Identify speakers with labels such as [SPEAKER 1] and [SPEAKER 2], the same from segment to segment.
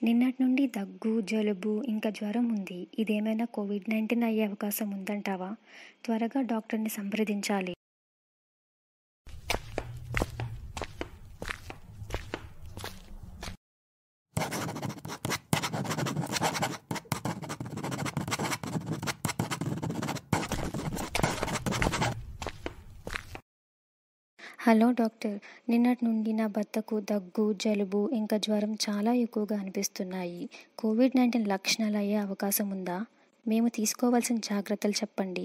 [SPEAKER 1] నిన్నటి నుండి దగ్గు, జలుబు, ఇంకా జ్వరం ఉంది. ఇదేమైనా కోవిడ్-19 అయ్యే అవకాశం ఉందంటావా? త్వరగా డాక్టర్‌ని సంప్రదించాలి. Hello doctor. నిన్నటి నుండి నా భర్తకు దగ్గు, జలుబు, ఇంకా జ్వరం చాలా ఎక్కువగా అనిపిస్తున్నాయి. కోవిడ్-19 లక్షణాలు అయ్యే అవకాశం ఉందా? మేము తీసుకోవాల్సిన జాగ్రత్తలు చెప్పండి.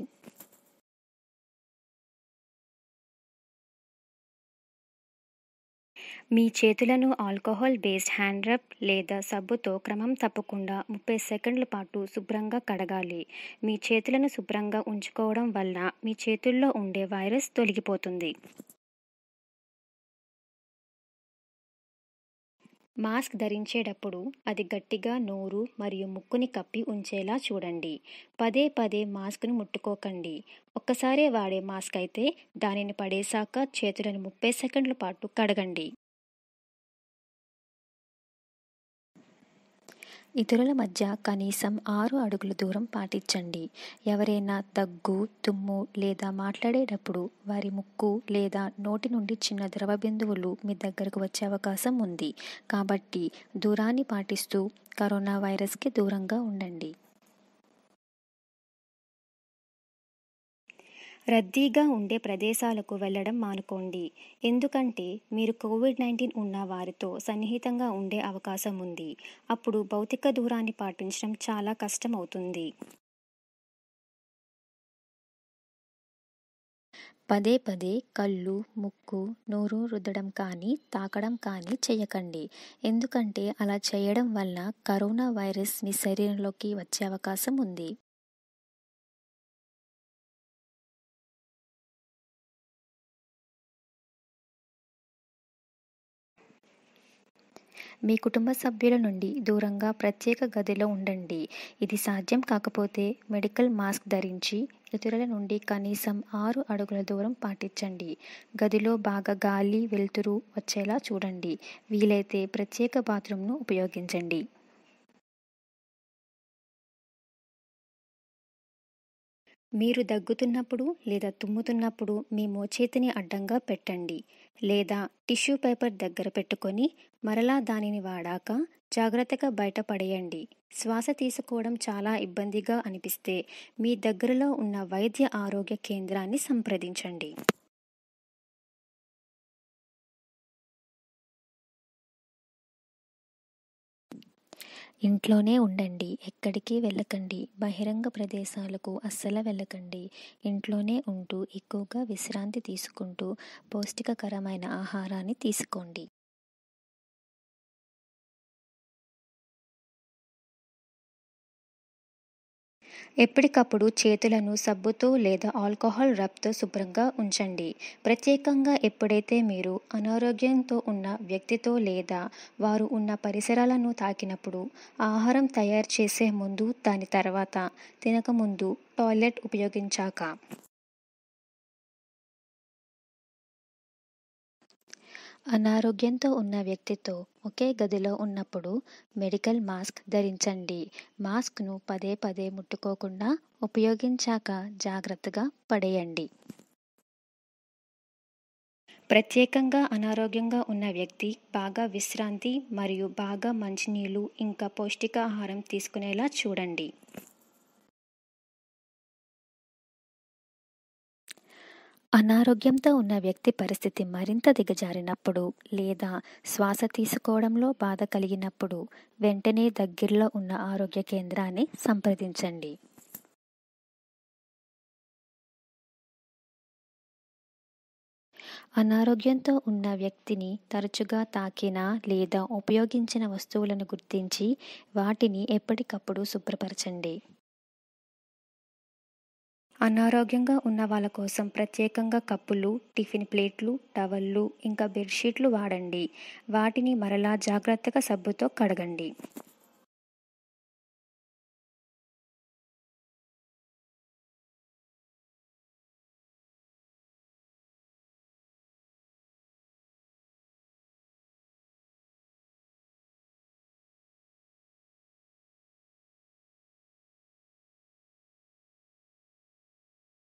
[SPEAKER 1] మీ చేతులను ఆల్కహాల్ బేస్డ్ హ్యాండ్ రబ్ లేదా సబ్బుతో క్రమం తప్పకుండా 30 సెకండ్ల పాటు శుభ్రంగా కడగాలి. మీ చేతులను శుభ్రంగా ఉంచుకోవడం వల్ల మీ చేతుల్లో ఉండే వైరస్ తొలగిపోతుంది. మాస్క్ ధరించేటప్పుడు అది గట్టిగా నోరు మరియు ముక్కుని కప్పి ఉంచేలా చూడండి. పదే పదే మాస్క్ను ముట్టుకోకండి. ఒక్కసారే వాడే మాస్క్ అయితే దానిని పడేశాక చేతులను 30 సెకండ్ల పాటు కడగండి. ఇతరుల మధ్య కనీసం 6 అడుగుల దూరం పాటించండి. ఎవరైనా దగ్గు, తుమ్ము లేదా మాట్లాడేటప్పుడు వారి ముక్కు లేదా నోటి నుండి చిన్న ద్రవ బిందువులు మీ దగ్గరకు వచ్చే అవకాశం ఉంది. కాబట్టి దూరాన్ని పాటిస్తూ కరోనా వైరస్కి దూరంగా ఉండండి. రద్దీగా ఉండే ప్రదేశాలకు వెళ్లడం మానుకోండి. ఎందుకంటే మీరు కోవిడ్-19 ఉన్న వారితో సన్నిహితంగా ఉండే అవకాశం ఉంది. అప్పుడు భౌతిక దూరాన్ని పాటించడం చాలా కష్టమవుతుంది. పదే పదే కళ్ళు, ముక్కు, నోరు రుద్దడం కానీ, తాకడం కానీ చేయకండి. ఎందుకంటే అలా చేయడం వల్ల కరోనా వైరస్ మీ శరీరంలోకి వచ్చే అవకాశం ఉంది. మీ కుటుంబ సభ్యుల నుండి దూరంగా ప్రత్యేక గదిలో ఉండండి. ఇది సాధ్యం కాకపోతే మెడికల్ మాస్క్ ధరించి ఇతరుల నుండి కనీసం 6 అడుగుల దూరం పాటించండి. గదిలో బాగా గాలి, వెలుతురు వచ్చేలా చూడండి. వీలైతే ప్రత్యేక బాత్రూమ్ను ఉపయోగించండి. మీరు దగ్గుతున్నప్పుడు లేదా తుమ్ముతున్నప్పుడు మీ మోచేతిని అడ్డంగా పెట్టండి లేదా టిష్యూ పేపర్ దగ్గర పెట్టుకొని మరలా దానిని వాడాక జాగ్రత్తగా బయటపడేయండి. శ్వాస తీసుకోవడం చాలా ఇబ్బందిగా అనిపిస్తే మీ దగ్గరలో ఉన్న వైద్య ఆరోగ్య కేంద్రాన్ని సంప్రదించండి. ఇంట్లోనే ఉండండి. ఎక్కడికి వెళ్ళకండి. బహిరంగ ప్రదేశాలకు అస్సలు వెళ్ళకండి. ఇంట్లోనే ఉంటూ ఎక్కువగా విశ్రాంతి తీసుకుంటూ పౌష్టికకరమైన ఆహారాన్ని తీసుకోండి. ఎప్పటికప్పుడు చేతులను సబ్బుతో లేదా ఆల్కహాల్ రబ్తో శుభ్రంగా ఉంచండి. ప్రత్యేకంగా ఎప్పుడైతే మీరు అనారోగ్యంతో ఉన్న వ్యక్తితో లేదా వారు ఉన్న పరిసరాలను తాకినప్పుడు, ఆహారం తయారు చేసే ముందు, దాని తర్వాత, తినకముందు, టాయిలెట్ ఉపయోగించాక. అనారోగ్యంతో ఉన్న వ్యక్తితో ఒకే గదిలో ఉన్నప్పుడు మెడికల్ మాస్క్ ధరించండి. మాస్క్ను పదే పదే ముట్టుకోకుండా ఉపయోగించాక జాగ్రత్తగా పడేయండి. ప్రత్యేకంగా అనారోగ్యంగా ఉన్న వ్యక్తి బాగా విశ్రాంతి మరియు బాగా మంచినీళ్ళు ఇంకా పౌష్టికాహారం తీసుకునేలా చూడండి. అనారోగ్యంతో ఉన్న వ్యక్తి పరిస్థితి మరింత దిగజారినప్పుడు లేదా శ్వాస తీసుకోవడంలో బాధ కలిగినప్పుడు వెంటనే దగ్గరలో ఉన్న ఆరోగ్య కేంద్రాన్ని సంప్రదించండి. అనారోగ్యంతో ఉన్న వ్యక్తిని తరచుగా తాకిన లేదా ఉపయోగించిన వస్తువులను గుర్తించి వాటిని ఎప్పటికప్పుడు శుభ్రపరచండి. అనారోగ్యంగా ఉన్న వాళ్ళ కోసం ప్రత్యేకంగా కప్పులు, టిఫిన్ ప్లేట్లు, టవళ్ళు ఇంకా బెడ్షీట్లు వాడండి. వాటిని మరలా జాగ్రత్తగా సబ్బుతో కడగండి.